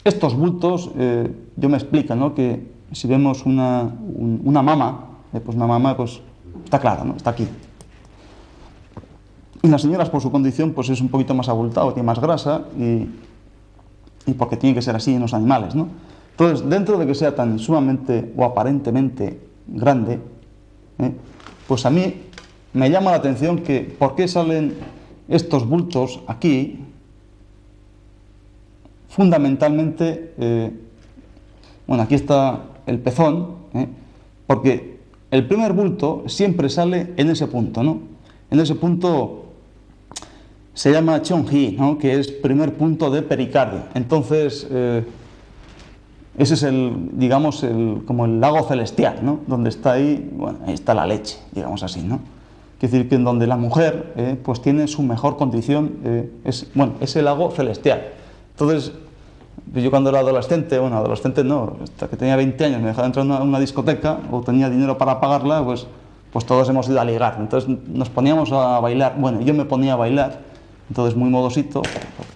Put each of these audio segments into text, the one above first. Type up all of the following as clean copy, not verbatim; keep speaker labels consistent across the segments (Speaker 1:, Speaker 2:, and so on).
Speaker 1: estos bultos, yo me explico, ¿no? Que si vemos una mama, pues una mama pues, está clara, ¿no? Está aquí. Y las señoras, por su condición, pues es un poquito más abultado, tiene más grasa y porque tiene que ser así en los animales, ¿no? Entonces, dentro de que sea tan sumamente o aparentemente grande, pues a mí me llama la atención que por qué salen estos bultos aquí, fundamentalmente, bueno, aquí está el pezón, porque el primer bulto siempre sale en ese punto, ¿no? En ese punto se llama Cheong-hi, ¿no? Que es primer punto de pericardio. Entonces, ese es digamos, como el lago celestial, ¿no? Donde está ahí, bueno, ahí está la leche, digamos así, ¿no? Quiere decir que en donde la mujer, pues tiene su mejor condición, bueno, es el lago celestial. Entonces, yo cuando era adolescente, bueno, adolescente no, hasta que tenía 20 años, me dejaba entrar a una discoteca o tenía dinero para pagarla, pues todos hemos ido a ligar. Entonces nos poníamos a bailar, bueno, yo me ponía a bailar, entonces muy modosito,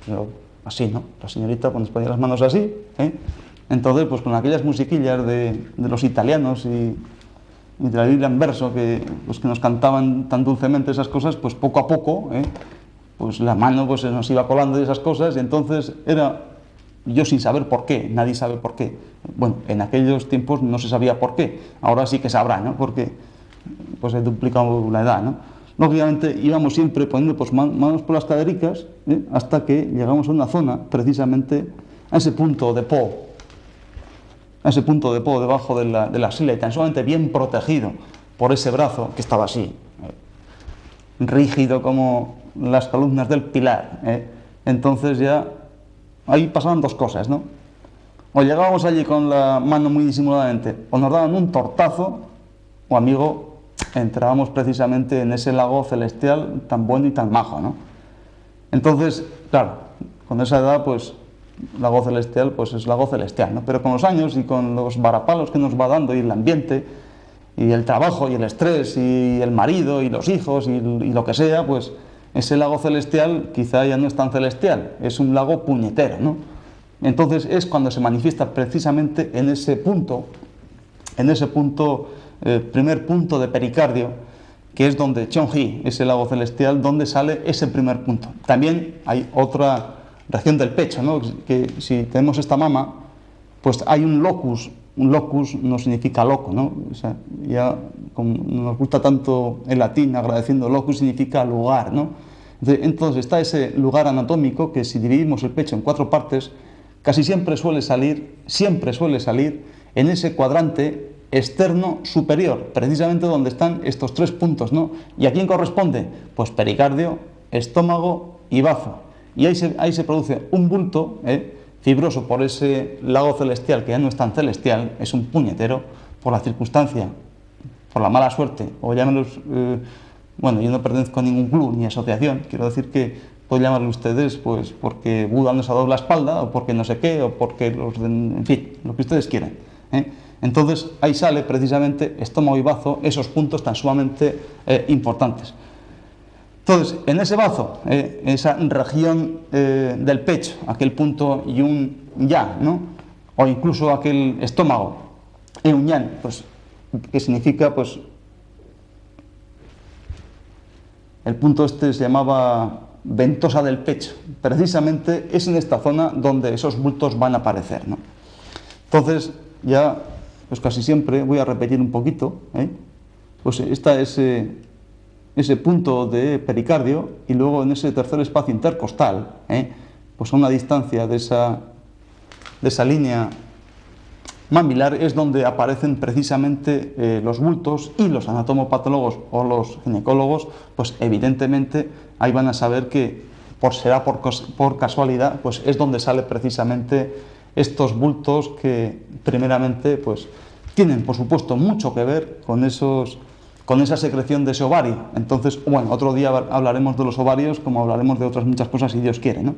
Speaker 1: pero así, ¿no? La señorita pues, nos ponía las manos así, Entonces, pues con aquellas musiquillas de los italianos y de la Biblia en verso, pues, que nos cantaban tan dulcemente esas cosas, pues poco a poco, pues la mano pues, se nos iba colando de esas cosas y entonces era, yo sin saber por qué, nadie sabe por qué. Bueno, en aquellos tiempos no se sabía por qué, ahora sí que sabrá, ¿no? Porque pues he duplicado la edad, ¿no? Lógicamente íbamos siempre poniendo pues, manos por las cadericas, hasta que llegamos a una zona, precisamente a ese punto de po, debajo de la axila, y tan solamente bien protegido por ese brazo que estaba así, rígido como las columnas del pilar. Entonces ya ahí pasaban dos cosas, ¿no? O llegábamos allí con la mano muy disimuladamente, o nos daban un tortazo, o amigo, entrábamos precisamente en ese lago celestial tan bueno y tan majo, ¿no? Entonces, claro, con esa edad, pues, lago celestial, pues es lago celestial, ¿no? Pero con los años y con los varapalos que nos va dando y el ambiente y el trabajo y el estrés y el marido y los hijos y lo que sea, pues ese lago celestial quizá ya no es tan celestial, es un lago puñetero, ¿no? Entonces es cuando se manifiesta precisamente en ese punto, primer punto de pericardio, que es donde Cheong-hi, ese lago celestial, donde sale ese primer punto. También hay otra región del pecho, ¿no? Que si tenemos esta mama, pues hay un locus no significa loco, ¿no? O sea, ya como nos gusta tanto el latín, agradeciendo locus significa lugar, ¿no? Entonces está ese lugar anatómico que si dividimos el pecho en 4 partes, casi siempre suele salir en ese cuadrante externo superior, precisamente donde están estos 3 puntos, ¿no? ¿Y a quién corresponde? Pues pericardio, estómago y bazo. Y ahí se produce un bulto fibroso por ese lago celestial, que ya no es tan celestial, es un puñetero, por la circunstancia, por la mala suerte, o llámenos, bueno, yo no pertenezco a ningún club ni asociación, quiero decir que puedo llamarlo ustedes, pues, porque Buda nos ha dado la espalda, o porque no sé qué, o porque en fin, lo que ustedes quieran, Entonces, ahí sale precisamente estómago y bazo, esos puntos tan sumamente importantes. Entonces, en ese bazo, esa región del pecho, aquel punto yun ya, ¿no? O incluso aquel estómago, un yan, pues, que significa, pues, el punto este se llamaba ventosa del pecho. Precisamente es en esta zona donde esos bultos van a aparecer, ¿no? Entonces, ya, pues casi siempre voy a repetir un poquito, pues está ese punto de pericardio y luego en ese tercer espacio intercostal, pues a una distancia de esa línea mamilar es donde aparecen precisamente los bultos, y los anatomopatólogos o los ginecólogos, pues evidentemente ahí van a saber que será por casualidad, pues es donde sale precisamente estos bultos que primeramente pues tienen por supuesto mucho que ver con esa secreción de ese ovario. Entonces, bueno, otro día hablaremos de los ovarios, como hablaremos de otras muchas cosas si Dios quiere, ¿no?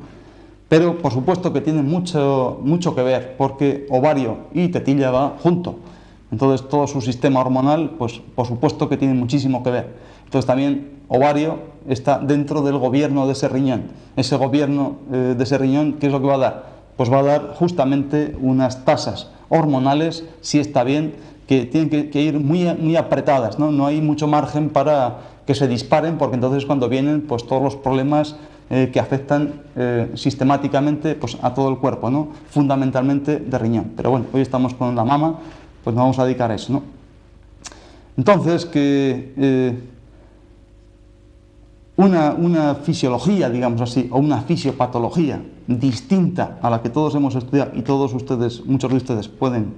Speaker 1: Pero por supuesto que tienen mucho que ver, porque ovario y tetilla va junto. Entonces todo su sistema hormonal, pues por supuesto que tiene muchísimo que ver. Entonces también ovario está dentro del gobierno de ese riñón. Ese gobierno de ese riñón, ¿qué es lo que va a dar? pues va a dar justamente unas tasas hormonales, si está bien, que tienen que ir muy apretadas, ¿no? No hay mucho margen para que se disparen, porque entonces cuando vienen pues todos los problemas que afectan sistemáticamente pues, a todo el cuerpo, ¿no? Fundamentalmente de riñón. Pero bueno, hoy estamos con la mama, pues nos vamos a dedicar a eso, ¿no? Entonces, una fisiología, digamos así, o una fisiopatología distinta a la que todos hemos estudiado y todos ustedes, muchos de ustedes pueden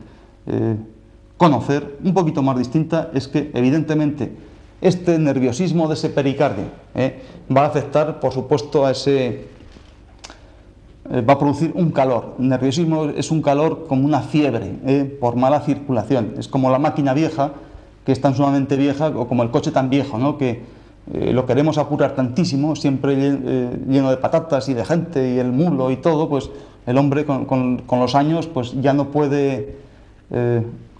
Speaker 1: conocer, un poquito más distinta, es que evidentemente este nerviosismo de ese pericardio va a afectar, por supuesto, a ese... va a producir un calor. El nerviosismo es un calor como una fiebre, por mala circulación. Es como la máquina vieja, que es tan sumamente vieja, o como el coche tan viejo, ¿no? Que lo queremos apurar tantísimo, siempre lleno de patatas y de gente y el mulo y todo, pues el hombre con los años pues ya no puede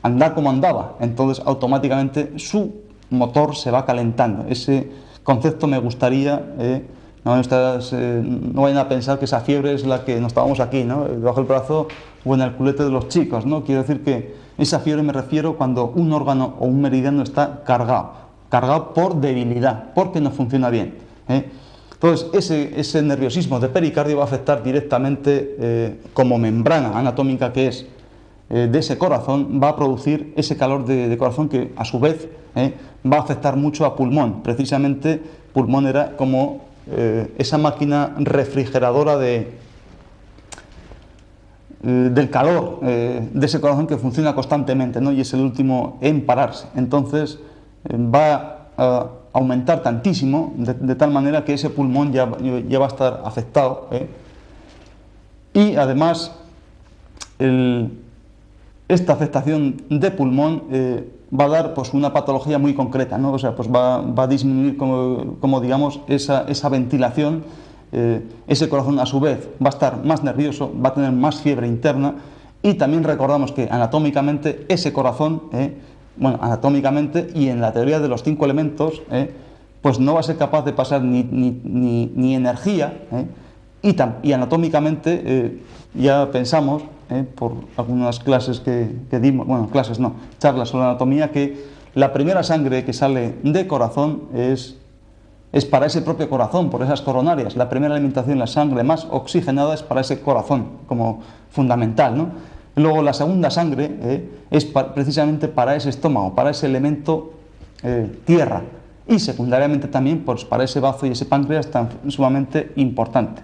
Speaker 1: andar como andaba, entonces automáticamente su motor se va calentando. Ese concepto me gustaría, no vayan a pensar que esa fiebre es la que nos estábamos aquí, ¿no? Bajo el brazo o en el culete de los chicos, ¿no? Quiero decir que esa fiebre me refiero cuando un órgano o un meridiano está cargado por debilidad, porque no funciona bien. Entonces, ese nerviosismo de pericardio va a afectar directamente, como membrana anatómica que es de ese corazón, va a producir ese calor de corazón que, a su vez, va a afectar mucho a pulmón. Precisamente, pulmón era como esa máquina refrigeradora del calor de ese corazón que funciona constantemente, ¿no? Y es el último en pararse. Entonces, va a aumentar tantísimo, de tal manera que ese pulmón ya va a estar afectado. Y además, esta afectación de pulmón va a dar pues, una patología muy concreta, ¿no? O sea, pues va a disminuir, como digamos, esa ventilación. Ese corazón, a su vez, va a estar más nervioso, va a tener más fiebre interna, y también recordamos que anatómicamente ese corazón, bueno, anatómicamente y en la teoría de los 5 elementos, pues no va a ser capaz de pasar ni energía, y anatómicamente ya pensamos, por algunas clases que dimos, bueno, clases no, charlas sobre anatomía, que la primera sangre que sale de corazón es para ese propio corazón, por esas coronarias. La primera alimentación, la sangre más oxigenada, es para ese corazón, como fundamental, ¿no? Luego la segunda sangre es precisamente para ese estómago, para ese elemento tierra, y secundariamente también pues, para ese bazo y ese páncreas tan sumamente importante.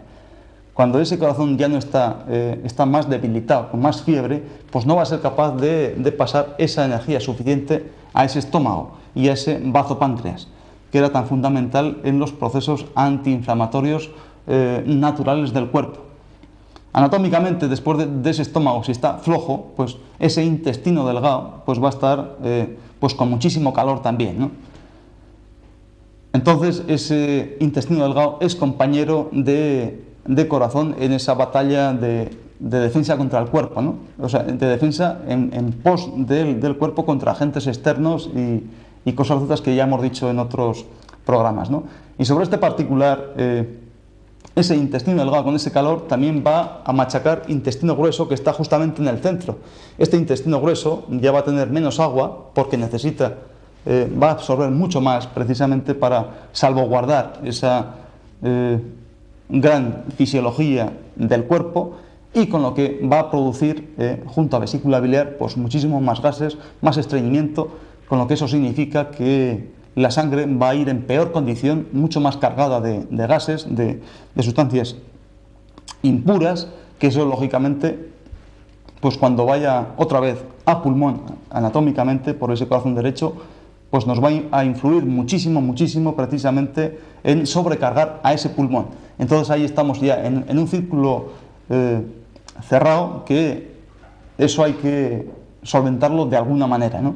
Speaker 1: Cuando ese corazón ya no está más debilitado, con más fiebre, pues no va a ser capaz de pasar esa energía suficiente a ese estómago y a ese bazo páncreas, que era tan fundamental en los procesos antiinflamatorios naturales del cuerpo. Anatómicamente, después de ese estómago, si está flojo, pues ese intestino delgado pues va a estar pues con muchísimo calor también, ¿no? Entonces, ese intestino delgado es compañero de corazón en esa batalla de defensa contra el cuerpo, ¿no? O sea, de defensa en pos del cuerpo contra agentes externos y cosas otras que ya hemos dicho en otros programas, ¿no? Y sobre este particular, ese intestino delgado con ese calor también va a machacar intestino grueso, que está justamente en el centro. Este intestino grueso ya va a tener menos agua porque necesita, va a absorber mucho más precisamente para salvaguardar esa gran fisiología del cuerpo, y con lo que va a producir junto a vesícula biliar pues muchísimos más gases, más estreñimiento, con lo que eso significa que la sangre va a ir en peor condición, mucho más cargada de gases, de sustancias impuras, que eso lógicamente, pues cuando vaya otra vez a pulmón anatómicamente por ese corazón derecho, pues nos va a influir muchísimo, muchísimo precisamente en sobrecargar a ese pulmón. Entonces ahí estamos ya en un círculo cerrado, que eso hay que solventarlo de alguna manera, ¿no?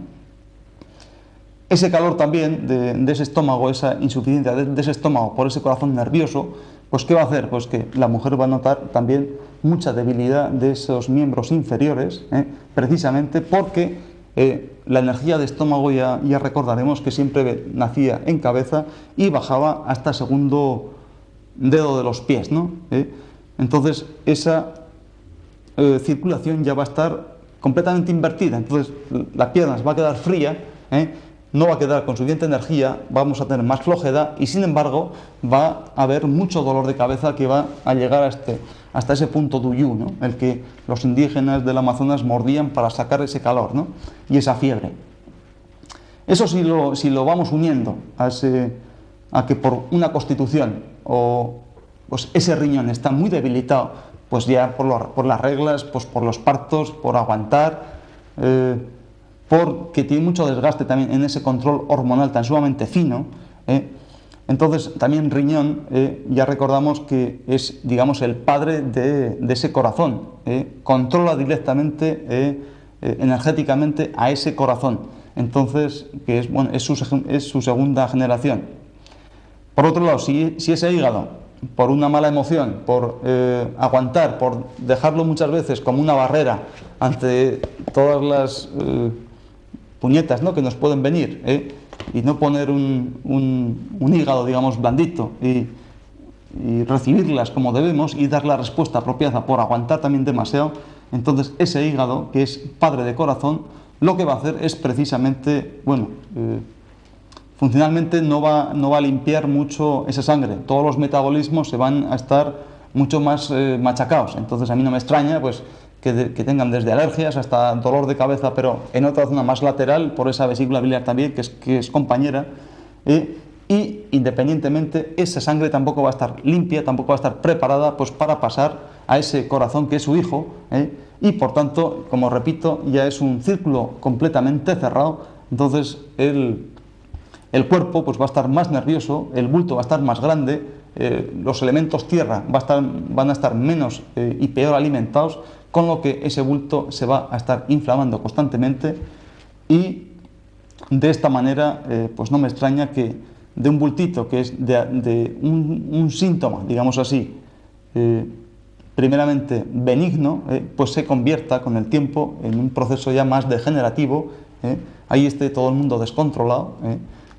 Speaker 1: Ese calor también de ese estómago, esa insuficiencia de ese estómago por ese corazón nervioso, pues ¿qué va a hacer? Pues que la mujer va a notar también mucha debilidad de esos miembros inferiores, precisamente porque la energía de estómago ya recordaremos que siempre nacía en cabeza y bajaba hasta el segundo dedo de los pies, ¿no? Entonces esa circulación ya va a estar completamente invertida. Entonces la pierna va a quedar fría, no va a quedar con suficiente energía, vamos a tener más flojedad y sin embargo va a haber mucho dolor de cabeza que va a llegar hasta ese punto Duyu, ¿no? El que los indígenas del Amazonas mordían para sacar ese calor, ¿no? Y esa fiebre. Eso si lo vamos uniendo a que por una constitución o pues ese riñón está muy debilitado, pues ya por las reglas, pues por los partos, por aguantar, porque tiene mucho desgaste también en ese control hormonal tan sumamente fino. Entonces también riñón, ya recordamos que es, digamos, el padre de ese corazón, controla directamente, energéticamente a ese corazón. Entonces, que es, bueno, es su segunda generación. Por otro lado, si ese hígado, por una mala emoción, por aguantar, por dejarlo muchas veces como una barrera ante todas las puñetas, ¿no?, que nos pueden venir, y no poner un hígado, digamos, blandito y recibirlas como debemos y dar la respuesta apropiada por aguantar también demasiado, entonces ese hígado, que es padre de corazón, lo que va a hacer es precisamente, bueno, funcionalmente no va a limpiar mucho esa sangre, todos los metabolismos se van a estar mucho más machacados. Entonces a mí no me extraña pues que tengan desde alergias hasta dolor de cabeza, pero en otra zona más lateral, por esa vesícula biliar también, que es compañera, y independientemente esa sangre tampoco va a estar limpia, tampoco va a estar preparada pues para pasar a ese corazón que es su hijo, y por tanto, como repito, ya es un círculo completamente cerrado. Entonces el cuerpo pues va a estar más nervioso, el bulto va a estar más grande, los elementos tierra van a estar menos y peor alimentados, con lo que ese bulto se va a estar inflamando constantemente, y de esta manera pues no me extraña que de un bultito que es de un síntoma, digamos así, primeramente benigno, pues se convierta con el tiempo en un proceso ya más degenerativo, ahí esté todo el mundo descontrolado,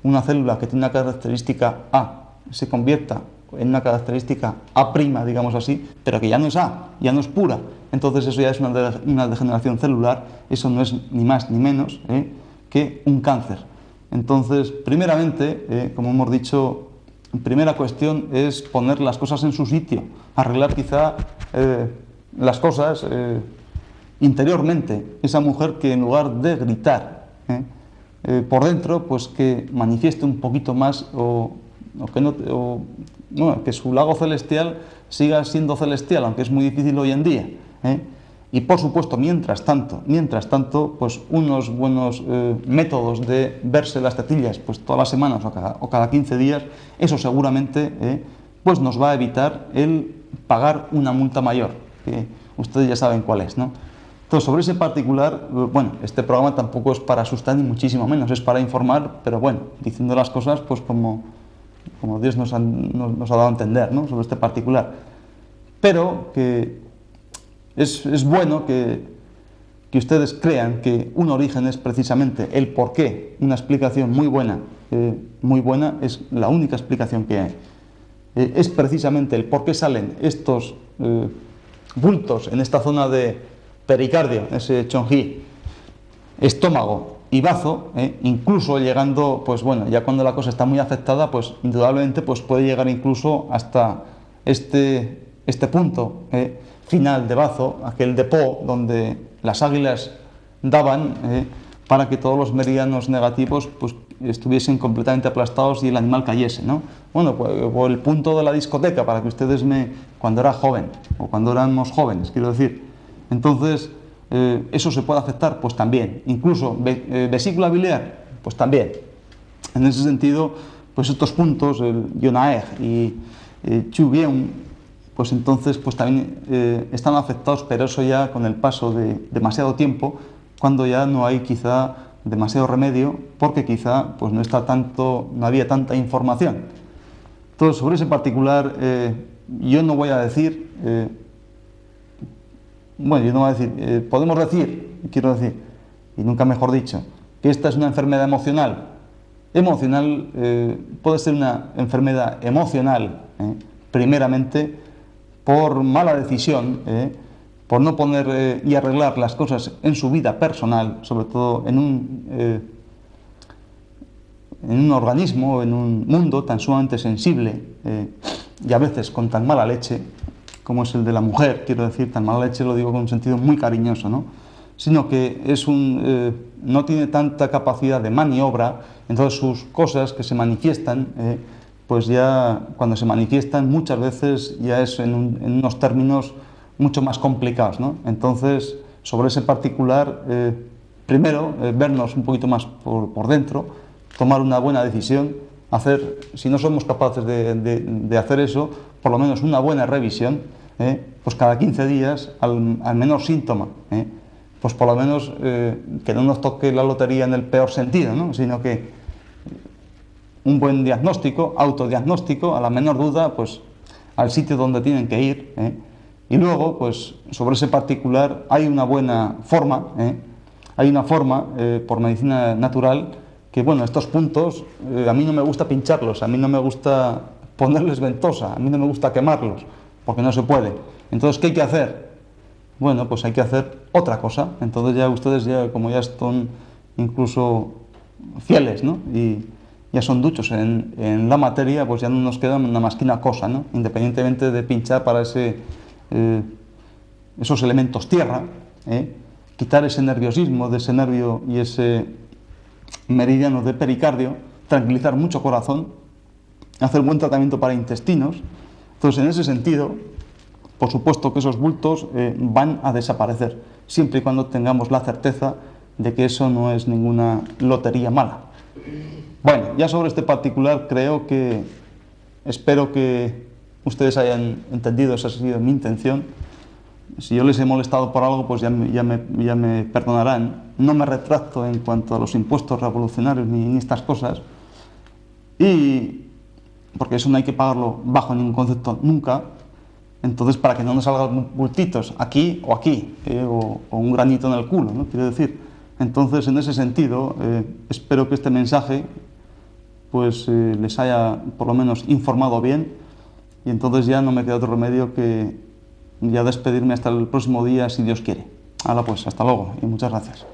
Speaker 1: una célula que tiene una característica A se convierta en una característica A', digamos así, pero que ya no es A, ya no es pura. Entonces eso ya es una degeneración celular, eso no es ni más ni menos que un cáncer. Entonces, primeramente, como hemos dicho, primera cuestión es poner las cosas en su sitio, arreglar quizá las cosas interiormente. Esa mujer que en lugar de gritar por dentro, pues que manifieste un poquito más que su lago celestial siga siendo celestial, aunque es muy difícil hoy en día. Y por supuesto, mientras tanto, pues unos buenos métodos de verse las tetillas pues todas las semanas o cada 15 días, eso seguramente pues nos va a evitar el pagar una multa mayor, que ustedes ya saben cuál es, ¿no? Entonces, sobre ese particular, bueno, este programa tampoco es para asustar ni muchísimo menos, es para informar, pero bueno, diciendo las cosas pues como Dios nos ha dado a entender, ¿no?, sobre este particular. Pero que es bueno que ustedes crean que un origen es precisamente el porqué, una explicación muy buena, es la única explicación que hay. Es precisamente el por qué salen estos bultos en esta zona de pericardio, ese chonjí, estómago y bazo, incluso llegando, pues bueno, ya cuando la cosa está muy afectada, pues indudablemente pues puede llegar incluso hasta este punto final de bazo, aquel de Po, donde las águilas daban para que todos los meridianos negativos pues estuviesen completamente aplastados y el animal cayese, ¿no? Bueno, pues, o el punto de la discoteca, para que ustedes cuando era joven, o cuando éramos jóvenes, quiero decir. Entonces, ¿eso se puede afectar? Pues también. Incluso vesícula biliar, pues también. En ese sentido, pues estos puntos, el Yonaeg y Chubien, pues entonces pues también están afectados, pero eso ya con el paso de demasiado tiempo, cuando ya no hay quizá demasiado remedio, porque quizá pues no había tanta información. Entonces, sobre ese particular, yo no voy a decir... podemos decir, quiero decir, y nunca mejor dicho, que esta es una enfermedad emocional. Puede ser una enfermedad emocional, primeramente, por mala decisión, por no poner y arreglar las cosas en su vida personal, sobre todo en un organismo, en un mundo tan sumamente sensible y a veces con tan mala leche como es el de la mujer, quiero decir, tan mala leche lo digo con un sentido muy cariñoso, ¿no? Sino que no tiene tanta capacidad de maniobra, entonces sus cosas que se manifiestan, pues ya cuando se manifiestan muchas veces ya es en unos términos mucho más complicados, ¿no? Entonces, sobre ese particular, primero, vernos un poquito más por dentro, tomar una buena decisión, hacer, si no somos capaces de hacer eso, por lo menos una buena revisión, pues cada 15 días, al menor síntoma, pues por lo menos que no nos toque la lotería en el peor sentido, ¿no? Sino que un buen diagnóstico, autodiagnóstico, a la menor duda, pues al sitio donde tienen que ir, y luego, pues sobre ese particular hay una buena forma, hay una forma por medicina natural que, bueno, estos puntos a mí no me gusta pincharlos, a mí no me gusta ponerles ventosa, a mí no me gusta quemarlos, porque no se puede. Entonces, ¿qué hay que hacer? Bueno, pues hay que hacer otra cosa. Entonces ya ustedes, como ya están incluso fieles, ¿no? Y ya son duchos en la materia, pues ya no nos queda nada más que una cosa, ¿no? Independientemente de pinchar para esos elementos tierra, quitar ese nerviosismo de ese nervio y ese meridiano de pericardio, tranquilizar mucho corazón, hacer buen tratamiento para intestinos. Entonces, en ese sentido, por supuesto que esos bultos van a desaparecer, siempre y cuando tengamos la certeza de que eso no es ninguna lotería mala. Bueno, ya sobre este particular espero que ustedes hayan entendido, esa ha sido mi intención. Si yo les he molestado por algo, pues ya me perdonarán. No me retracto en cuanto a los impuestos revolucionarios ni estas cosas, porque eso no hay que pagarlo bajo ningún concepto nunca. Entonces, para que no nos salgan bultitos aquí, o un granito en el culo, ¿no? Quiero decir. Entonces, en ese sentido, espero que este mensaje pues les haya por lo menos informado bien, y entonces ya no me queda otro remedio que ya despedirme hasta el próximo día, si Dios quiere. Hala pues, hasta luego y muchas gracias.